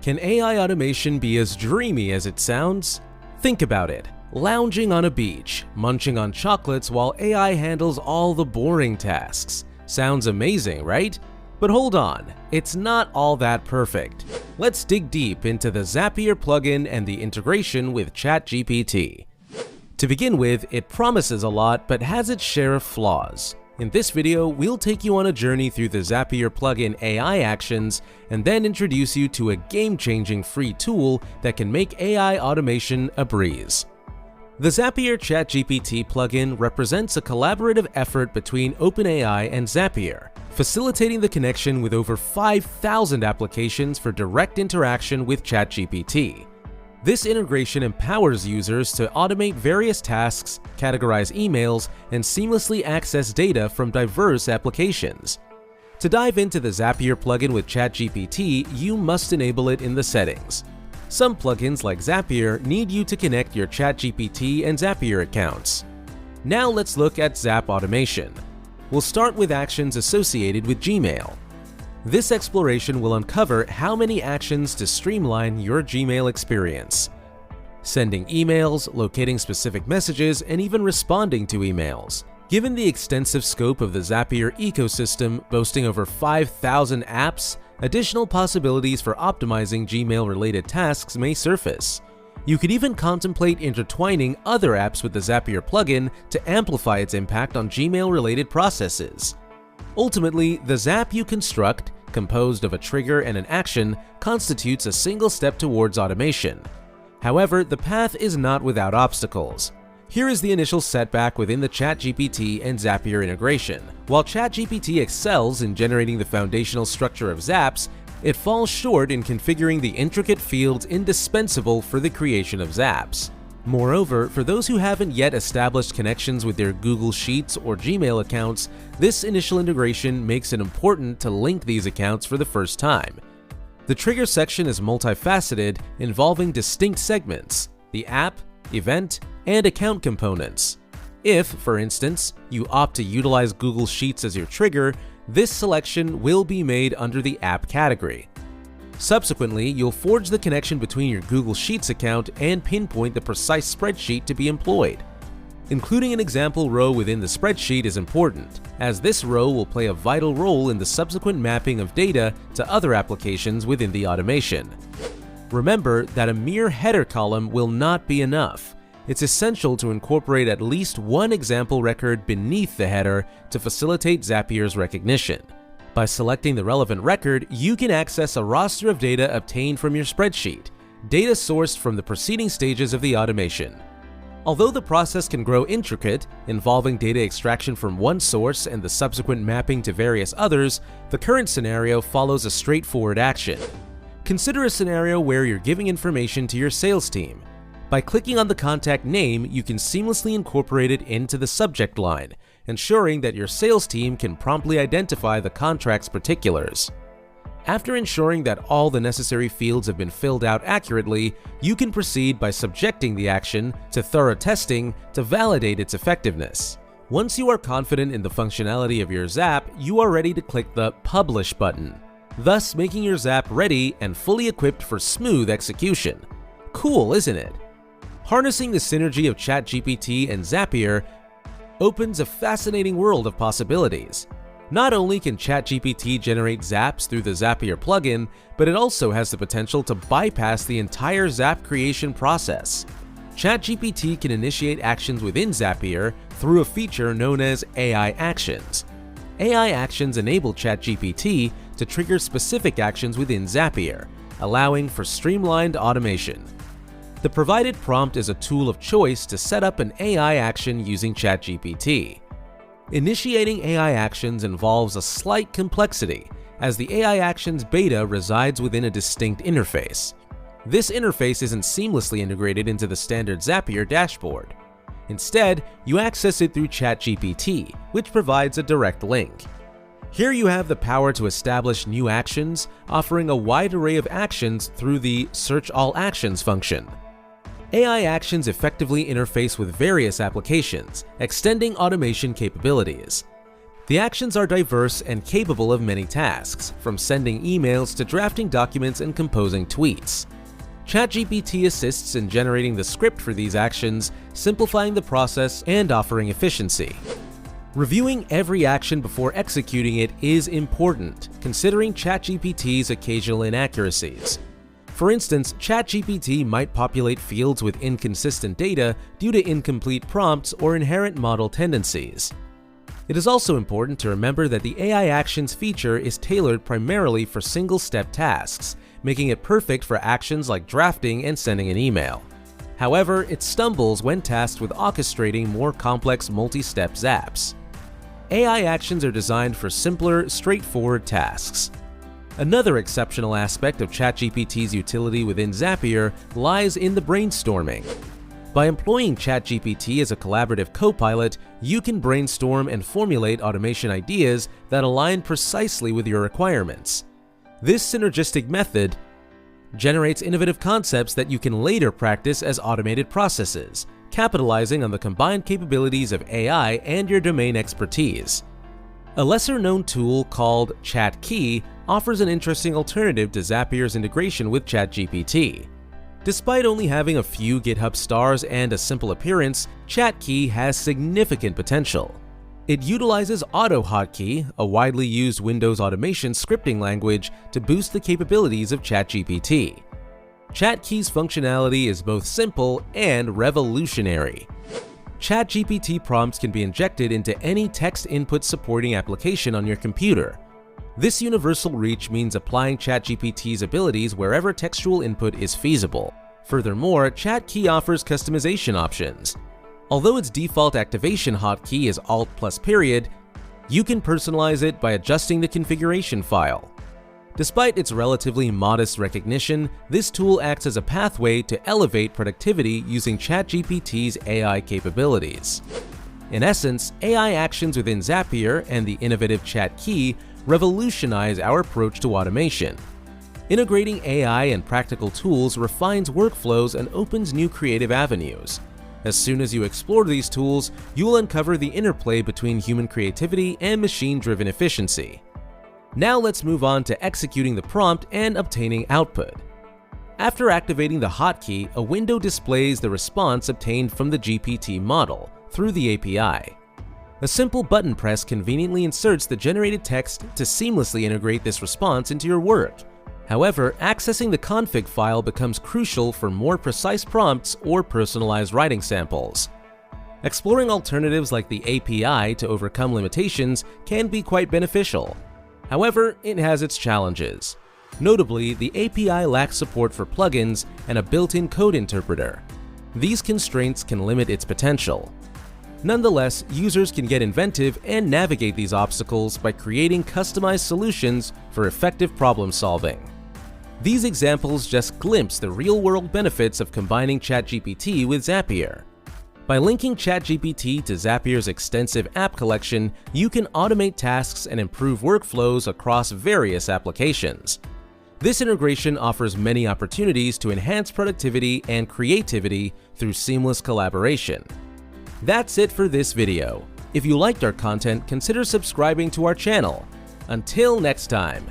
Can AI automation be as dreamy as it sounds? Think about it. Lounging on a beach, munching on chocolates while AI handles all the boring tasks. Sounds amazing, right? But hold on, it's not all that perfect. Let's dig deep into the Zapier plugin and the integration with ChatGPT. To begin with, it promises a lot but has its share of flaws. In this video, we'll take you on a journey through the Zapier Plugin AI actions and then introduce you to a game-changing free tool that can make AI automation a breeze. The Zapier ChatGPT plugin represents a collaborative effort between OpenAI and Zapier, facilitating the connection with over 5,000 applications for direct interaction with ChatGPT. This integration empowers users to automate various tasks, categorize emails, and seamlessly access data from diverse applications. To dive into the Zapier plugin with ChatGPT, you must enable it in the settings. Some plugins like Zapier need you to connect your ChatGPT and Zapier accounts. Now let's look at Zap automation. We'll start with actions associated with Gmail. This exploration will uncover how many actions to streamline your Gmail experience. Sending emails, locating specific messages, and even responding to emails. Given the extensive scope of the Zapier ecosystem, boasting over 5,000 apps, additional possibilities for optimizing Gmail-related tasks may surface. You could even contemplate intertwining other apps with the Zapier plugin to amplify its impact on Gmail-related processes. Ultimately, the Zap you construct, composed of a trigger and an action, constitutes a single step towards automation. However, the path is not without obstacles. Here is the initial setback within the ChatGPT and Zapier integration. While ChatGPT excels in generating the foundational structure of Zaps, it falls short in configuring the intricate fields indispensable for the creation of Zaps. Moreover, for those who haven't yet established connections with their Google Sheets or Gmail accounts, this initial integration makes it important to link these accounts for the first time. The trigger section is multifaceted, involving distinct segments: the app, event, and account components. If, for instance, you opt to utilize Google Sheets as your trigger, this selection will be made under the app category. Subsequently, you'll forge the connection between your Google Sheets account and pinpoint the precise spreadsheet to be employed. Including an example row within the spreadsheet is important, as this row will play a vital role in the subsequent mapping of data to other applications within the automation. Remember that a mere header column will not be enough. It's essential to incorporate at least one example record beneath the header to facilitate Zapier's recognition. By selecting the relevant record, you can access a roster of data obtained from your spreadsheet, data sourced from the preceding stages of the automation. Although the process can grow intricate, involving data extraction from one source and the subsequent mapping to various others, the current scenario follows a straightforward action. Consider a scenario where you're giving information to your sales team. By clicking on the contact name, you can seamlessly incorporate it into the subject line, ensuring that your sales team can promptly identify the contract's particulars. After ensuring that all the necessary fields have been filled out accurately, you can proceed by subjecting the action to thorough testing to validate its effectiveness. Once you are confident in the functionality of your Zap, you are ready to click the Publish button, thus making your Zap ready and fully equipped for smooth execution. Cool, isn't it? Harnessing the synergy of ChatGPT and Zapier opens a fascinating world of possibilities. Not only can ChatGPT generate Zaps through the Zapier plugin, but it also has the potential to bypass the entire Zap creation process. ChatGPT can initiate actions within Zapier through a feature known as AI Actions. AI Actions enable ChatGPT to trigger specific actions within Zapier, allowing for streamlined automation. The provided prompt is a tool of choice to set up an AI action using ChatGPT. Initiating AI actions involves a slight complexity, as the AI actions beta resides within a distinct interface. This interface isn't seamlessly integrated into the standard Zapier dashboard. Instead, you access it through ChatGPT, which provides a direct link. Here you have the power to establish new actions, offering a wide array of actions through the Search All Actions function. AI actions effectively interface with various applications, extending automation capabilities. The actions are diverse and capable of many tasks, from sending emails to drafting documents and composing tweets. ChatGPT assists in generating the script for these actions, simplifying the process and offering efficiency. Reviewing every action before executing it is important, considering ChatGPT's occasional inaccuracies. For instance, ChatGPT might populate fields with inconsistent data due to incomplete prompts or inherent model tendencies. It is also important to remember that the AI Actions feature is tailored primarily for single-step tasks, making it perfect for actions like drafting and sending an email. However, it stumbles when tasked with orchestrating more complex multi-step zaps. AI Actions are designed for simpler, straightforward tasks. Another exceptional aspect of ChatGPT's utility within Zapier lies in the brainstorming. By employing ChatGPT as a collaborative co-pilot, you can brainstorm and formulate automation ideas that align precisely with your requirements. This synergistic method generates innovative concepts that you can later practice as automated processes, capitalizing on the combined capabilities of AI and your domain expertise. A lesser-known tool called ChatKey offers an interesting alternative to Zapier's integration with ChatGPT. Despite only having a few GitHub stars and a simple appearance, ChatKey has significant potential. It utilizes AutoHotkey, a widely used Windows automation scripting language, to boost the capabilities of ChatGPT. ChatKey's functionality is both simple and revolutionary. ChatGPT prompts can be injected into any text input supporting application on your computer. This universal reach means applying ChatGPT's abilities wherever textual input is feasible. Furthermore, ChatKey offers customization options. Although its default activation hotkey is Alt+, you can personalize it by adjusting the configuration file. Despite its relatively modest recognition, this tool acts as a pathway to elevate productivity using ChatGPT's AI capabilities. In essence, AI Actions within Zapier and the innovative ChatKey revolutionize our approach to automation. Integrating AI and practical tools refines workflows and opens new creative avenues. As soon as you explore these tools, you will uncover the interplay between human creativity and machine-driven efficiency. Now let's move on to executing the prompt and obtaining output. After activating the hotkey, a window displays the response obtained from the GPT model through the API. A simple button press conveniently inserts the generated text to seamlessly integrate this response into your work. However, accessing the config file becomes crucial for more precise prompts or personalized writing samples. Exploring alternatives like the API to overcome limitations can be quite beneficial. However, it has its challenges. Notably, the API lacks support for plugins and a built-in code interpreter. These constraints can limit its potential. Nonetheless, users can get inventive and navigate these obstacles by creating customized solutions for effective problem solving. These examples just glimpse the real-world benefits of combining ChatGPT with Zapier. By linking ChatGPT to Zapier's extensive app collection, you can automate tasks and improve workflows across various applications. This integration offers many opportunities to enhance productivity and creativity through seamless collaboration. That's it for this video. If you liked our content, consider subscribing to our channel. Until next time.